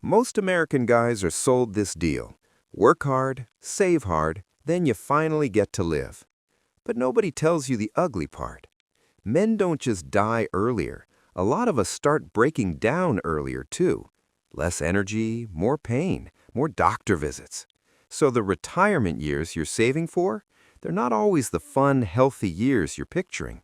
Most American guys are sold this deal. Work hard, save hard, then you finally get to live. But nobody tells you the ugly part. Men don't just die earlier. A lot of us start breaking down earlier, too. Less energy, more pain, more doctor visits. So the retirement years you're saving for, they're not always the fun, healthy years you're picturing.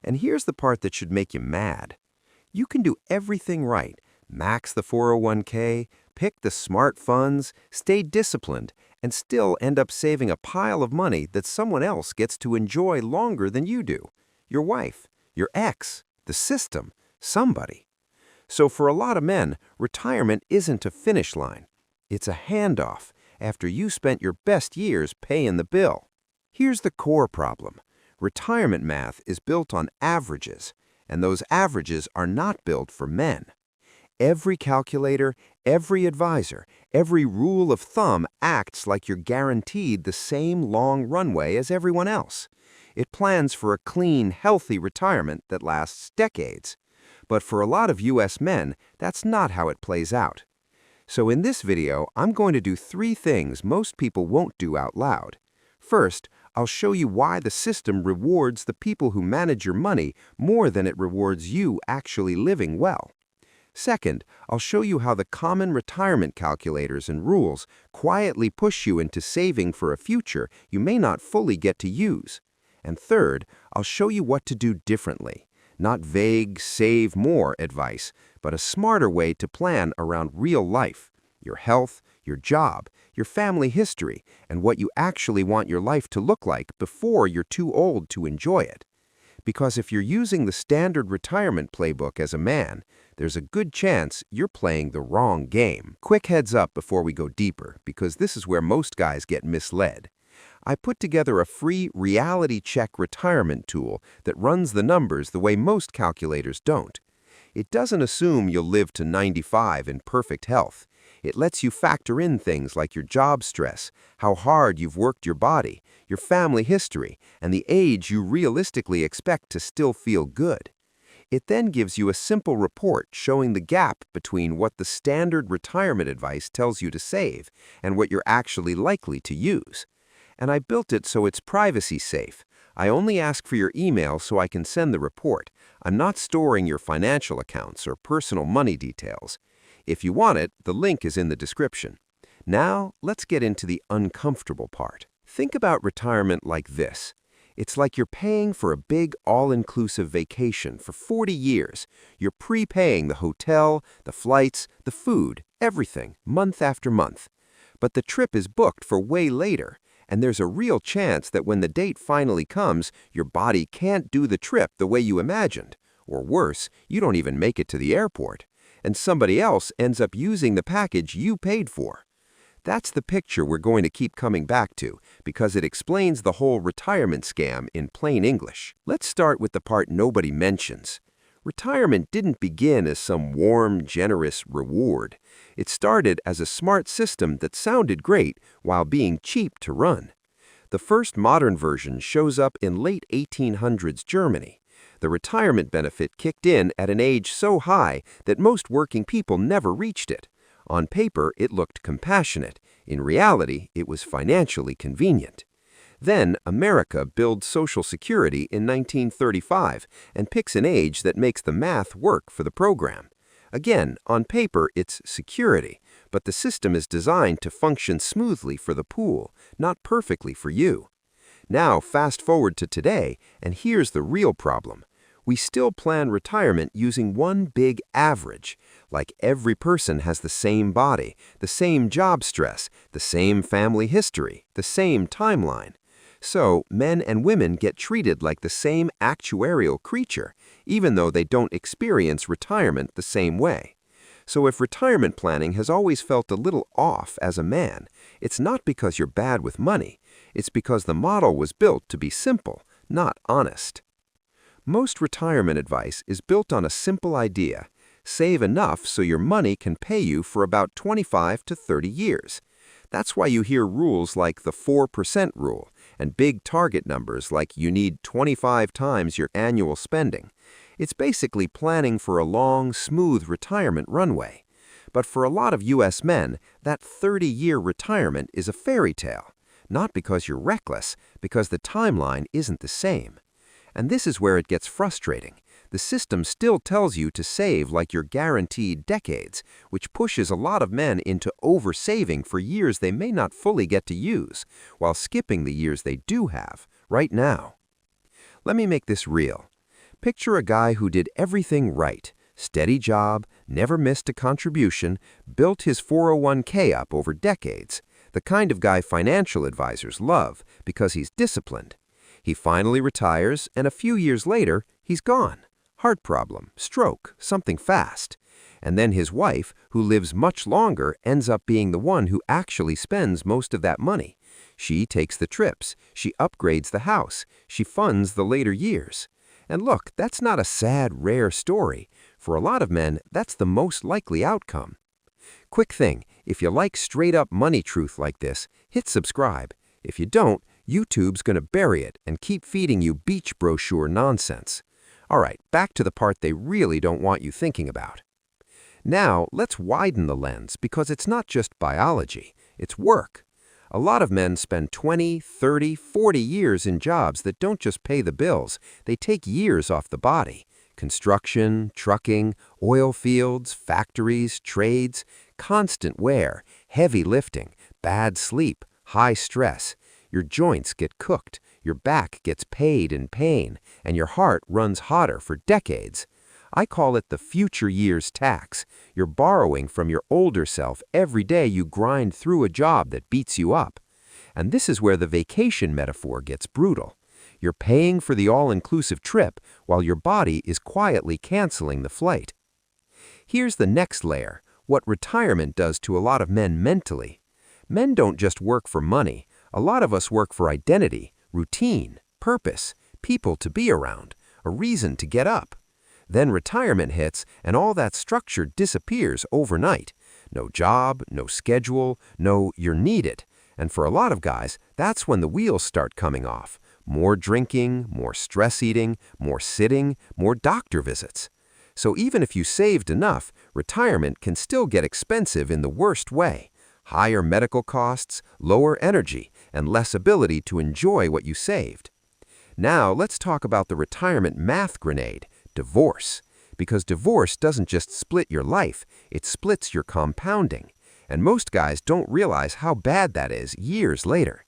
And here's the part that should make you mad. You can do everything right. Max the 401k, pick the smart funds, stay disciplined, and still end up saving a pile of money that someone else gets to enjoy longer than you do. Your wife, your ex, the system, somebody. So for a lot of men, retirement isn't a finish line. It's a handoff after you spent your best years paying the bill. Here's the core problem. Retirement math is built on averages, and those averages are not built for men. Every calculator, every advisor, every rule of thumb acts like you're guaranteed the same long runway as everyone else. It plans for a clean, healthy retirement that lasts decades. But for a lot of U.S. men, that's not how it plays out. So in this video, I'm going to do 3 things most people won't do out loud. First, I'll show you why the system rewards the people who manage your money more than it rewards you actually living well. Second, I'll show you how the common retirement calculators and rules quietly push you into saving for a future you may not fully get to use. And third, I'll show you what to do differently. Not vague, save more advice, but a smarter way to plan around real life, your health, your job, your family history, and what you actually want your life to look like before you're too old to enjoy it. Because if you're using the standard retirement playbook as a man, there's a good chance you're playing the wrong game. Quick heads up before we go deeper, because this is where most guys get misled. I put together a free reality check retirement tool that runs the numbers the way most calculators don't. It doesn't assume you'll live to 95 in perfect health. It lets you factor in things like your job stress, how hard you've worked your body, your family history, and the age you realistically expect to still feel good. It then gives you a simple report showing the gap between what the standard retirement advice tells you to save and what you're actually likely to use. And I built it so it's privacy safe. I only ask for your email so I can send the report. I'm not storing your financial accounts or personal money details. If you want it, the link is in the description. Now, let's get into the uncomfortable part. Think about retirement like this. It's like you're paying for a big all-inclusive vacation for 40 years. You're prepaying the hotel, the flights, the food, everything, month after month. But the trip is booked for way later, and there's a real chance that when the date finally comes, your body can't do the trip the way you imagined. Or worse, you don't even make it to the airport, and somebody else ends up using the package you paid for. That's the picture we're going to keep coming back to because it explains the whole retirement scam in plain English. Let's start with the part nobody mentions. Retirement didn't begin as some warm, generous reward. It started as a smart system that sounded great while being cheap to run. The first modern version shows up in late 1800s Germany. The retirement benefit kicked in at an age so high that most working people never reached it. On paper, it looked compassionate. In reality, it was financially convenient. Then, America builds Social Security in 1935 and picks an age that makes the math work for the program. Again, on paper, it's security, but the system is designed to function smoothly for the pool, not perfectly for you. Now, fast forward to today, and here's the real problem. We still plan retirement using one big average. Like every person has the same body, the same job stress, the same family history, the same timeline. So, men and women get treated like the same actuarial creature, even though they don't experience retirement the same way. So if retirement planning has always felt a little off as a man, it's not because you're bad with money. It's because the model was built to be simple, not honest. Most retirement advice is built on a simple idea. Save enough so your money can pay you for about 25 to 30 years. That's why you hear rules like the 4% rule and big target numbers like you need 25 times your annual spending. It's basically planning for a long, smooth retirement runway. But for a lot of U.S. men, that 30-year retirement is a fairy tale. Not because you're reckless, because the timeline isn't the same. And this is where it gets frustrating. The system still tells you to save like you're guaranteed decades, which pushes a lot of men into over-saving for years they may not fully get to use, while skipping the years they do have, right now. Let me make this real. Picture a guy who did everything right. Steady job, never missed a contribution, built his 401k up over decades. The kind of guy financial advisors love because he's disciplined. He finally retires, and a few years later, he's gone. Heart problem, stroke, something fast. And then his wife, who lives much longer, ends up being the one who actually spends most of that money. She takes the trips, she upgrades the house, she funds the later years. And look, that's not a sad, rare story. For a lot of men, that's the most likely outcome. Quick thing, if you like straight-up money truth like this, hit subscribe. If you don't, YouTube's gonna bury it and keep feeding you beach brochure nonsense. All right, back to the part they really don't want you thinking about. Now, let's widen the lens because it's not just biology, it's work. A lot of men spend 20, 30, 40 years in jobs that don't just pay the bills, they take years off the body. Construction, trucking, oil fields, factories, trades, constant wear, heavy lifting, bad sleep, high stress. Your joints get cooked, your back gets paid in pain, and your heart runs hotter for decades. I call it the future years tax. You're borrowing from your older self every day you grind through a job that beats you up. And this is where the vacation metaphor gets brutal. You're paying for the all-inclusive trip while your body is quietly canceling the flight. Here's the next layer, what retirement does to a lot of men mentally. Men don't just work for money. A lot of us work for identity, routine, purpose, people to be around, a reason to get up. Then retirement hits, and all that structure disappears overnight. No job, no schedule, no you're needed. And for a lot of guys, that's when the wheels start coming off. More drinking, more stress eating, more sitting, more doctor visits. So even if you saved enough, retirement can still get expensive in the worst way. Higher medical costs, lower energy, and less ability to enjoy what you saved. Now let's talk about the retirement math grenade, divorce. Because divorce doesn't just split your life, it splits your compounding. And most guys don't realize how bad that is years later.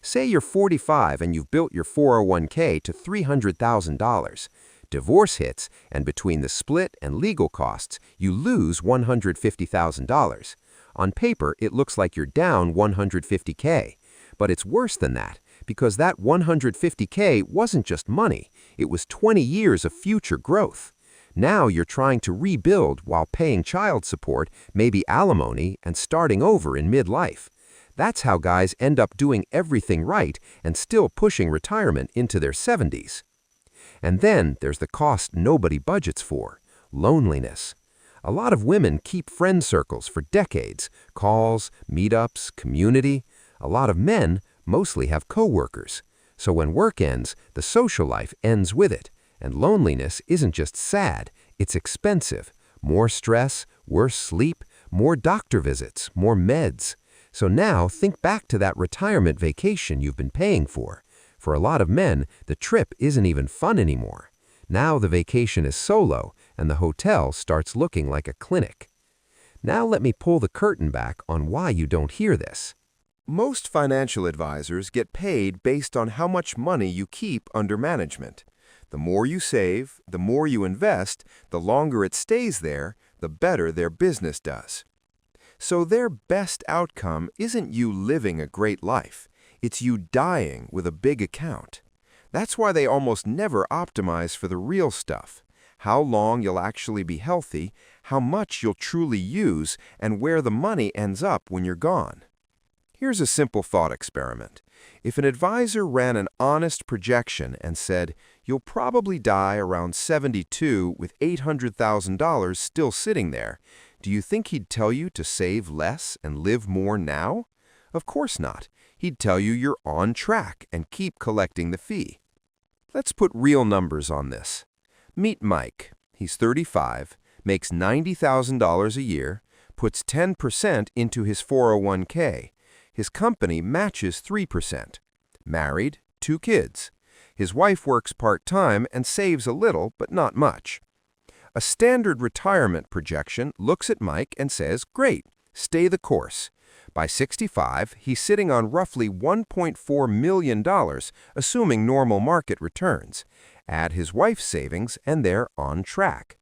Say you're 45 and you've built your 401k to $300,000. Divorce hits, and between the split and legal costs, you lose $150,000. On paper, it looks like you're down $150K. But it's worse than that, because that $150K wasn't just money, it was 20 years of future growth. Now you're trying to rebuild while paying child support, maybe alimony, and starting over in midlife. That's how guys end up doing everything right and still pushing retirement into their 70s. And then there's the cost nobody budgets for, loneliness. A lot of women keep friend circles for decades, calls, meetups, community. A lot of men mostly have coworkers. So when work ends, the social life ends with it. And loneliness isn't just sad, it's expensive. More stress, worse sleep, more doctor visits, more meds. So now think back to that retirement vacation you've been paying for. For a lot of men, the trip isn't even fun anymore. Now the vacation is solo, and the hotel starts looking like a clinic. Now let me pull the curtain back on why you don't hear this. Most financial advisors get paid based on how much money you keep under management. The more you save, the more you invest, the longer it stays there, the better their business does. So their best outcome isn't you living a great life, it's you dying with a big account. That's why they almost never optimize for the real stuff. How long you'll actually be healthy, how much you'll truly use, and where the money ends up when you're gone. Here's a simple thought experiment. If an advisor ran an honest projection and said, you'll probably die around 72 with $800,000 still sitting there, do you think he'd tell you to save less and live more now? Of course not. He'd tell you you're on track and keep collecting the fee. Let's put real numbers on this. Meet Mike. He's 35, makes $90,000 a year, puts 10% into his 401k. His company matches 3%. Married, 2 kids. His wife works part-time and saves a little, but not much. A standard retirement projection looks at Mike and says, great, stay the course. By 65, he's sitting on roughly $1.4 million, assuming normal market returns. Add his wife's savings, and they're on track.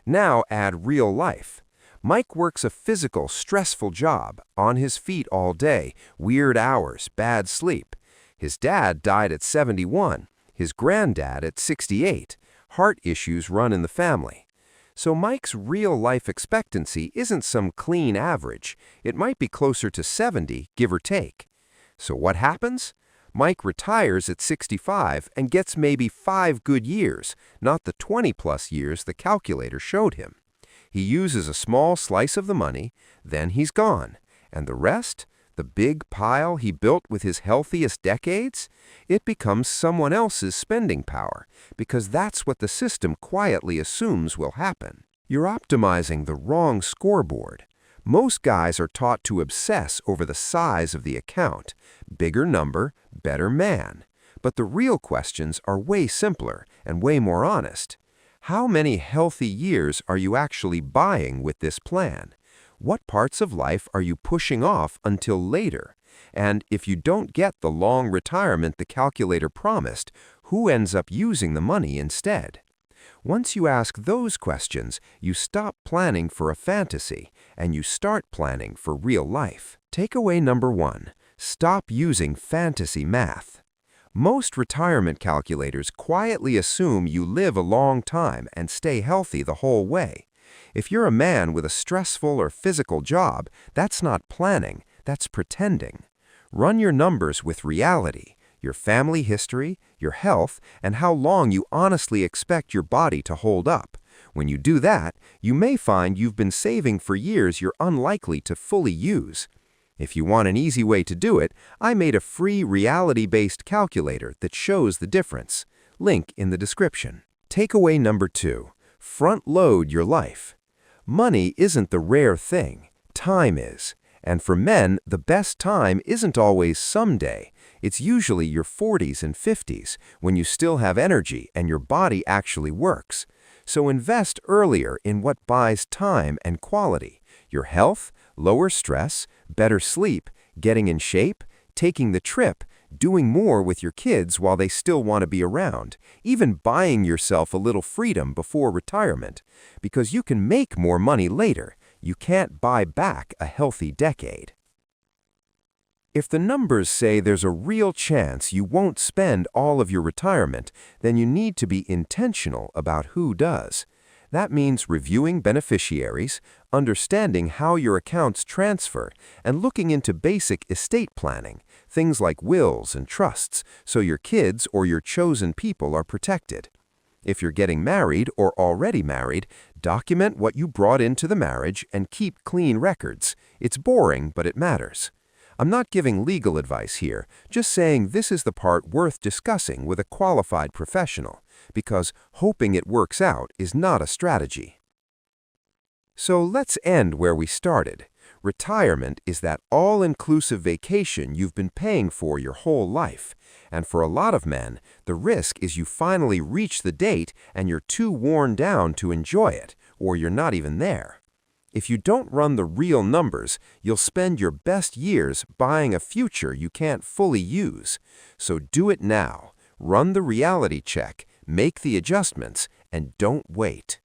Now add real life. Mike works a physical, stressful job, on his feet all day, weird hours, bad sleep. His dad died at 71, his granddad at 68. Heart issues run in the family. So Mike's real life expectancy isn't some clean average. It might be closer to 70, give or take. So what happens? Mike retires at 65 and gets maybe 5 good years, not the 20-plus years the calculator showed him. He uses a small slice of the money, then he's gone. And the rest? The big pile he built with his healthiest decades? It becomes someone else's spending power, because that's what the system quietly assumes will happen. You're optimizing the wrong scoreboard. Most guys are taught to obsess over the size of the account. Bigger number, better man. But the real questions are way simpler and way more honest. How many healthy years are you actually buying with this plan? What parts of life are you pushing off until later? And if you don't get the long retirement the calculator promised, who ends up using the money instead? Once you ask those questions, you stop planning for a fantasy and you start planning for real life. Takeaway number 1, stop using fantasy math. Most retirement calculators quietly assume you live a long time and stay healthy the whole way. If you're a man with a stressful or physical job, that's not planning, that's pretending. Run your numbers with reality, your family history, your health, and how long you honestly expect your body to hold up. When you do that, you may find you've been saving for years you're unlikely to fully use. If you want an easy way to do it, I made a free reality-based calculator that shows the difference. Link in the description. Takeaway number 2, front-load your life. Money isn't the rare thing, time is. And for men, the best time isn't always someday. It's usually your 40s and 50s, when you still have energy and your body actually works. So invest earlier in what buys time and quality. Your health, lower stress, better sleep, getting in shape, taking the trip, doing more with your kids while they still want to be around, even buying yourself a little freedom before retirement. Because you can make more money later. You can't buy back a healthy decade. If the numbers say there's a real chance you won't spend all of your retirement, then you need to be intentional about who does. That means reviewing beneficiaries, understanding how your accounts transfer, and looking into basic estate planning, things like wills and trusts, so your kids or your chosen people are protected. If you're getting married or already married, document what you brought into the marriage and keep clean records. It's boring, but it matters. I'm not giving legal advice here, just saying this is the part worth discussing with a qualified professional, because hoping it works out is not a strategy. So let's end where we started. Retirement is that all-inclusive vacation you've been paying for your whole life. And for a lot of men, the risk is you finally reach the date and you're too worn down to enjoy it, or you're not even there. If you don't run the real numbers, you'll spend your best years buying a future you can't fully use. So do it now. Run the reality check, make the adjustments, and don't wait.